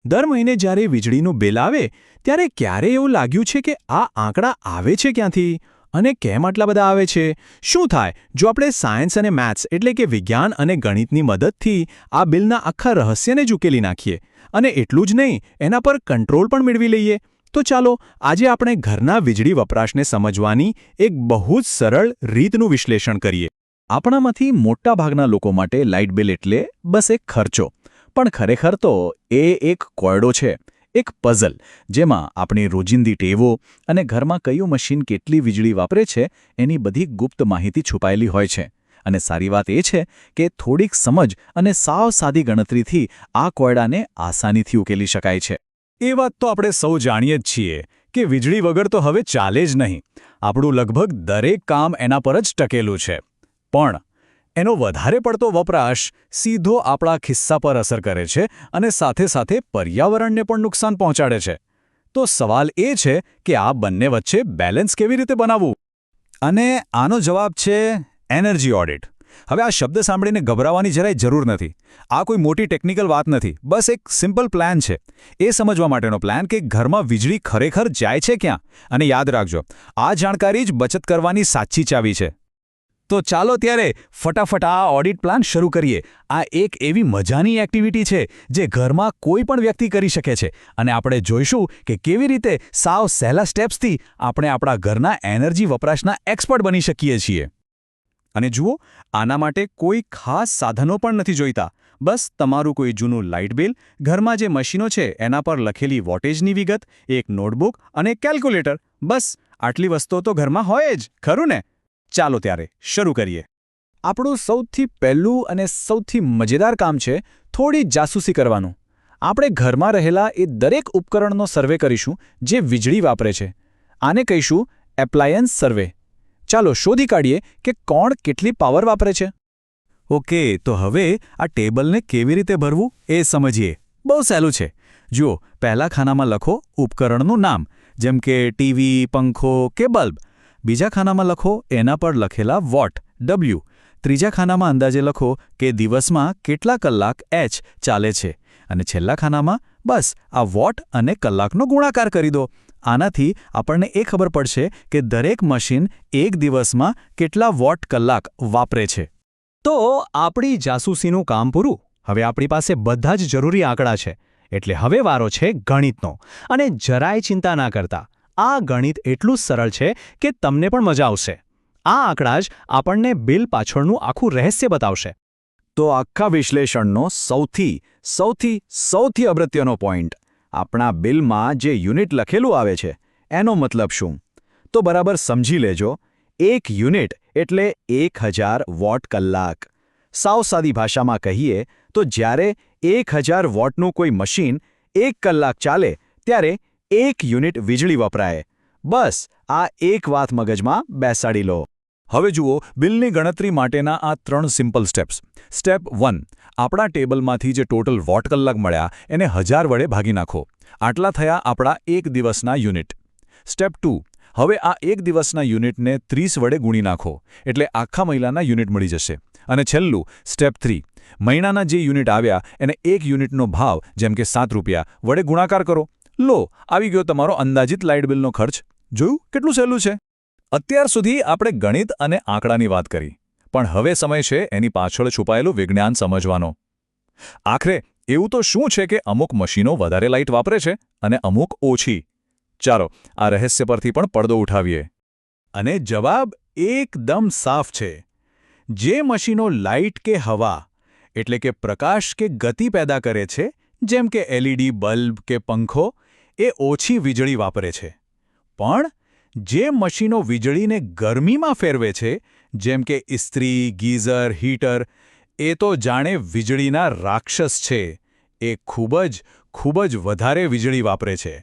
દર મહિને જ્યારે વીજળીનું બિલ આવે ત્યારે ક્યારે એવું લાગ્યું છે કે આ આંકડા આવે છે ક્યાંથી અને કેમ આટલા બધા આવે છે? શું થાય જો આપણે સાયન્સ અને મેથ્સ એટલે કે વિજ્ઞાન અને ગણિતની મદદથી આ બિલના આખા રહસ્યને જ ઉકેલી નાખીએ અને એટલું જ નહીં એના પર કંટ્રોલ પણ મેળવી લઈએ? તો ચાલો આજે આપણે ઘરના વીજળી વપરાશને સમજવાની એક બહુ જ સરળ રીતનું વિશ્લેષણ કરીએ. આપણામાંથી મોટાભાગના લોકો માટે લાઇટ બિલ એટલે બસ એક ખર્ચો, પણ ખરેખર તો એ એક કોયડો છે, એક પઝલ જેમાં આપણી રોજિંદી ટેવો અને ઘરમાં કયું મશીન કેટલી વીજળી વાપરે છે એની બધી ગુપ્ત માહિતી છુપાયેલી હોય છે. અને સારી વાત એ છે કે થોડીક સમજ અને સાવ સાદી ગણતરીથી આ કોયડાને આસાનીથી ઉકેલી શકાય છે. એ વાત તો આપણે સૌ જાણીએ જ છીએ કે વીજળી વગર તો હવે ચાલે જ નહીં. આપણું લગભગ દરેક કામ એના પર જ ટકેલું છે. પણ એનો વધારે પડતો વપરાશ સીધો આપણા ખિસ્સા પર અસર કરે છે અને સાથે સાથે પર્યાવરણને પણ નુકસાન પહોંચાડે છે. તો સવાલ એ છે કે આ બંને વચ્ચે બેલેન્સ કેવી રીતે બનાવવું? અને આનો જવાબ છે એનર્જી ઓડિટ. હવે આ શબ્દ સાંભળીને ગભરાવાની જરાય જરૂર નથી. આ કોઈ મોટી ટેકનિકલ વાત નથી, બસ એક સિમ્પલ પ્લાન છે. એ સમજવા માટેનો પ્લાન કે ઘરમાં વીજળી ખરેખર જાય છે ક્યાં. અને યાદ રાખજો, આ જાણકારી જ બચત કરવાની સાચી ચાવી છે. તો ચાલો ત્યારે ફટાફટ આ ઓડિટ પ્લાન શરૂ કરીએ. આ એક એવી મજાની એક્ટિવિટી છે જે ઘરમાં કોઈ પણ વ્યક્તિ કરી શકે છે અને આપણે જોઈશું કે કેવી રીતે સાવ સહેલા સ્ટેપ્સથી આપણે આપણા ઘરના એનર્જી વપરાશના એક્સપર્ટ બની શકીએ છીએ. અને જુઓ, આના માટે કોઈ ખાસ સાધનો પણ નથી જોઈતા. બસ તમારું કોઈ જૂનું લાઇટ બિલ, ઘરમાં જે મશીનો છે એના પર લખેલી વોટેજની વિગત, એક નોટબુક અને કેલ્ક્યુલેટર. બસ આટલી વસ્તુઓ તો ઘરમાં હોય જ, ખરું ને? ચાલો ત્યારે શરૂ કરીએ. આપણું સૌથી પહેલું અને સૌથી મજેદાર કામ છે થોડી જાસૂસી કરવાનું. આપણે ઘરમાં રહેલા એ દરેક ઉપકરણનો સર્વે કરીશું જે વીજળી વાપરે છે. આને કહીશું એપ્લાયન્સ સર્વે. ચાલો શોધી કાઢીએ કે કોણ કેટલી પાવર વાપરે છે. ઓકે, તો હવે આ ટેબલને કેવી રીતે ભરવું એ સમજીએ. બહુ સહેલું છે. જુઓ, પહેલા ખાનામાં લખો ઉપકરણનું નામ, જેમ કે ટીવી, પંખો કે બલ્બ. બીજા ખાનામાં લખો એના પર લખેલા વોટ W. ત્રીજા ખાનામાં અંદાજે લખો કે દિવસમાં કેટલા કલાક H ચાલે છે. અને છેલ્લા ખાનામાં બસ આ વોટ અને કલાકનો ગુણાકાર કરી દો. આનાથી આપણને એ ખબર પડશે કે દરેક મશીન એક દિવસમાં કેટલા વોટ કલાક વાપરે છે. તો આપણી જાસૂસીનું કામ પૂરું. હવે આપણી પાસે બધા જ જરૂરી આંકડા છે. એટલે હવે વારો છે ગણિતનો. અને જરાય ચિંતા ના કરતા, આ ગણિત એટલું જ સરળ છે કે તમને પણ મજા આવશે. આ આંકડા જ આપણને બિલ પાછળનું આખું રહસ્ય બતાવશે. તો આખા વિશ્લેષણનો સૌથી અગત્યનો પોઈન્ટ, આપણા બિલમાં જે યુનિટ લખેલું આવે છે એનો મતલબ શું? તો બરાબર સમજી લેજો. એક યુનિટ એટલે 1000 વોટ કલાક. સાવ સાદી ભાષામાં કહીએ તો જ્યારે 1000 વોટનું કોઈ મશીન 1 કલાક ચાલે ત્યારે 1 યુનિટ વીજળી વપરાય. બસ આ એક વાત મગજમાં બેસાડી લો. હવે જુઓ, બિલની ગણતરી માટેના આ 3 સિમ્પલ સ્ટેપ્સ. સ્ટેપ 1, આપણા ટેબલમાંથી જે ટોટલ વોટ કલાક મળ્યા એને 1000 વડે ભાગી નાખો. આટલા થયા આપણા એક દિવસના યુનિટ. સ્ટેપ 2, હવે આ એક દિવસના યુનિટને 30 વડે ગુણી નાખો એટલે આખા મહિનાના યુનિટ મળી જશે. અને છેલ્લું સ્ટેપ 3, મહિનાના જે યુનિટ આવ્યા એને એક યુનિટનો ભાવ જેમ કે 7 રૂપિયા વડે ગુણાકાર કરો. લો, આવી ગયો તમારો અંદાજિત લાઇટ બિલનો ખર્ચ. જોયું કેટલું સહેલું છે? અત્યાર સુધી આપણે ગણિત અને આંકડાની વાત કરી, પણ હવે સમય છે એની પાછળ છુપાયેલું વિજ્ઞાન સમજવાનો. આખરે એવું તો શું છે કે અમુક મશીનો વધારે લાઇટ વાપરે છે અને અમુક ઓછી? ચાલો આ રહસ્ય પરથી પણ પડદો ઉઠાવીએ. અને જવાબ એકદમ સાફ છે. જે મશીનો લાઇટ કે હવા એટલે કે પ્રકાશ કે ગતિ પેદા કરે છે, જેમ કે LED બલ્બ કે પંખો, એ ઓછી વીજળી વાપરે છે. પણ જે મશીનો વીજળીને ગરમીમાં ફેરવે છે, જેમ કે ઇસ્ત્રી, ગીઝર, હીટર, એ તો જાણે વીજળીના રાક્ષસ છે. એ ખૂબ જ વધારે વીજળી વાપરે છે.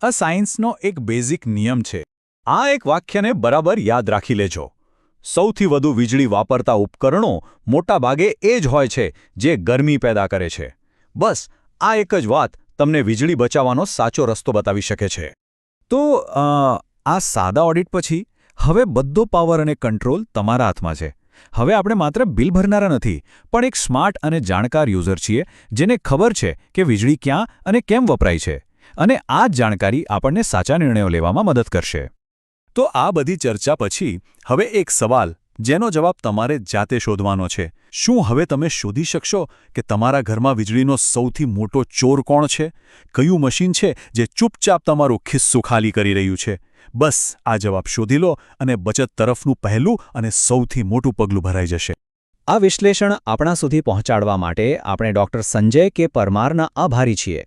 આ સાયન્સનો એક બેઝિક નિયમ છે. આ એક વાક્યને બરાબર યાદ રાખી લેજો. સૌથી વધુ વીજળી વાપરતા ઉપકરણો મોટાભાગે એ જ હોય છે જે ગરમી પેદા કરે છે. બસ આ એક જ વાત તમને વીજળી બચાવવાનો સાચો રસ્તો બતાવી શકે છે. તો આ સાદા ઓડિટ પછી હવે બધો પાવર અને કંટ્રોલ તમારા હાથમાં છે. હવે આપણે માત્ર બિલ ભરનારા નથી, પણ એક સ્માર્ટ અને જાણકાર યુઝર છીએ જેને ખબર છે કે વીજળી ક્યાં અને કેમ વપરાય છે. અને આ જ જાણકારી આપણને સાચા નિર્ણયો લેવામાં મદદ કરશે. તો આ બધી ચર્ચા પછી હવે એક સવાલ જેનો જવાબ તમારે જાતે શોધવાનો છે. શું હવે તમે શોધી શકશો કે તમારા ઘરમાં વીજળીનો સૌથી મોટો ચોર કોણ છે? કયું મશીન છે જે ચૂપચાપ તમારું ખિસ્સું ખાલી કરી રહ્યું છે? બસ આ જવાબ શોધી લો અને બચત તરફનું પહેલું અને સૌથી મોટું પગલું ભરાઈ જશે. આ વિશ્લેષણ આપણા સુધી પહોંચાડવા માટે આપણે ડૉક્ટર સંજય કે પરમારના આભારી છીએ.